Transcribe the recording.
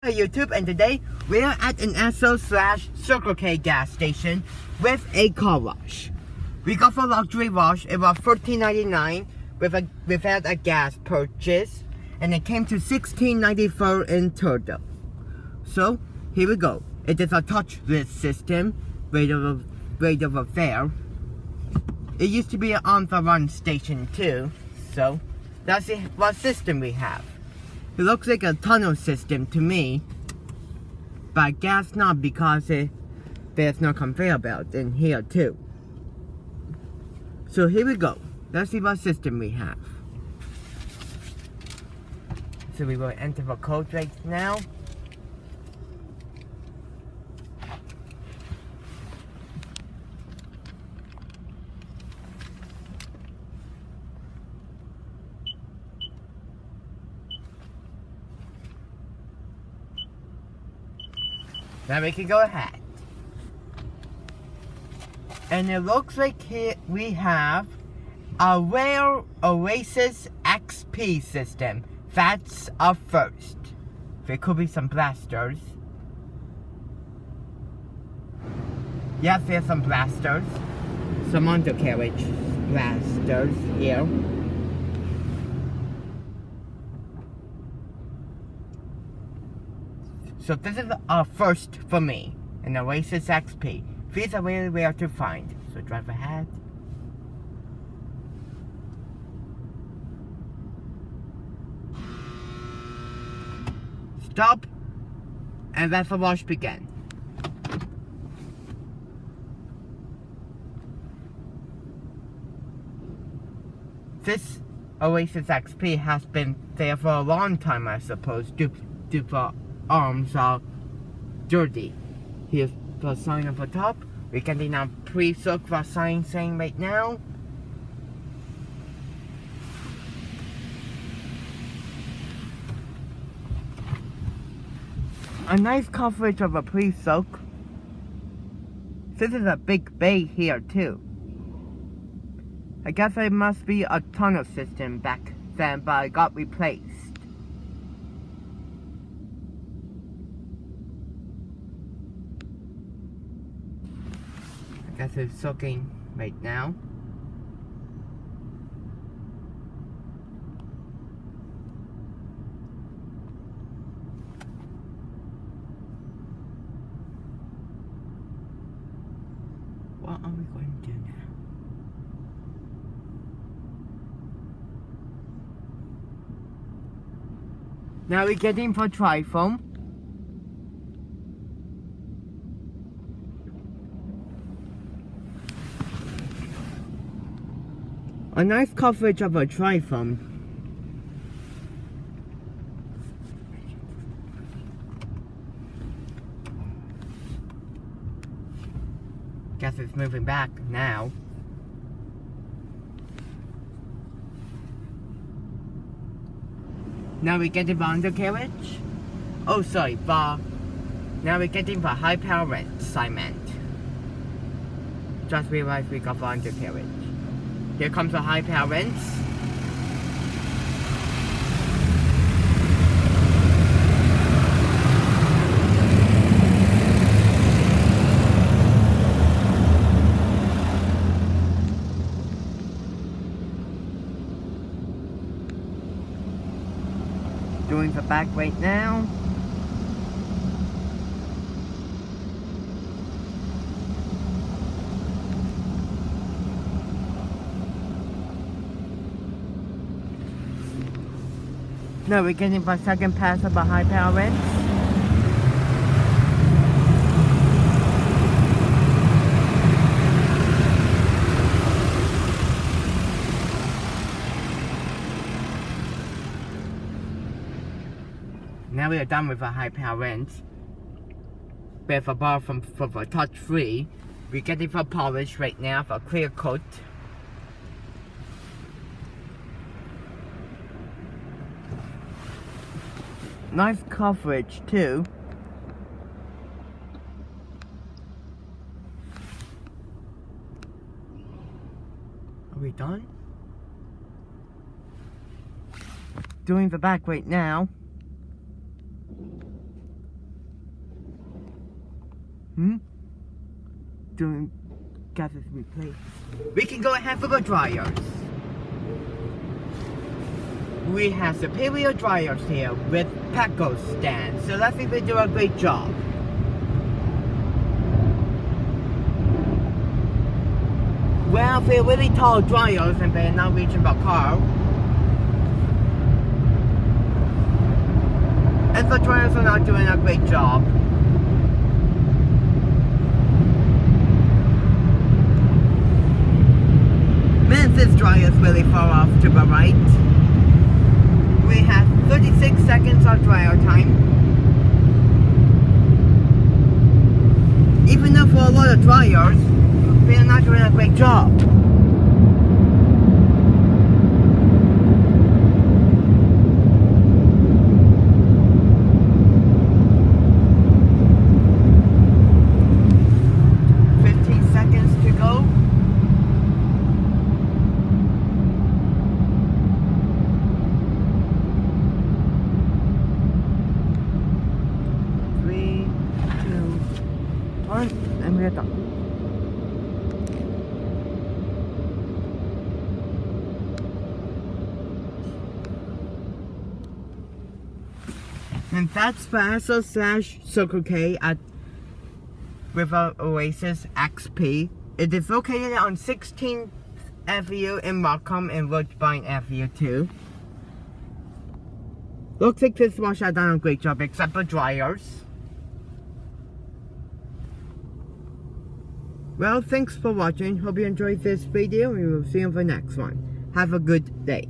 Hey YouTube, and today we are at an Esso / Circle K gas station with a car wash. We got for luxury wash. It was $14.99 without a gas purchase, and it came to $16.94 in total. So here we go. It is a touchless system, rate of affair. It used to be an on-the-run station too, so that's what system we have. It looks like a tunnel system to me, but I guess not because there's no conveyor belt in here too. So here we go. Let's see what system we have. So we will enter the code right now. Now we can go ahead. And it looks like here we have a rare Oasis XP system. That's a first. There could be some blasters. Yes, there's some blasters. Some undercarriage blasters here. So this is a first for me, an Oasis XP. These are really rare to find, so drive ahead. Stop, and let the wash begin. This Oasis XP has been there for a long time, I suppose, due to arms are dirty. Here's the sign on the top. We're getting a pre-soak the sign saying right now. A nice coverage of a pre-soak. This is a big bay here too. I guess it must be a tunnel system back then, but it got replaced. I guess it's soaking right now. What are we going to do now? Now we're getting for trifoam. A nice coverage of a trifoam. Guess it's moving back now. Now we're getting the undercarriage. Oh, sorry, now we're getting the high power cement. Just realized we got the undercarriage. Here comes the high power rinse. Doing the back right now. Now we're getting the second pass of a high power rinse. Now we are done with a high power rinse. With a bar for the touch free. We're getting the polish right now for clear coat. Nice coverage too. Are we done? Doing the back right now. Doing gases replace. We can go ahead for the dryers. We have superior dryers here with Pecco stands, so I think they do a great job. Well, they're really tall dryers and they're not reaching the car. And the dryers are not doing a great job. Man, this dryer is really far off to the right. We have 36 seconds of dryer time. Even though for a lot of dryers, they are not doing a great job. And we're done. And that's the Esso / Circle K at River Oasis XP. It is located on 16th Avenue in Markham and Woodbine Avenue too. Looks like this wash has done a great job except for dryers. Well, thanks for watching. Hope you enjoyed this video and we will see you in the next one. Have a good day.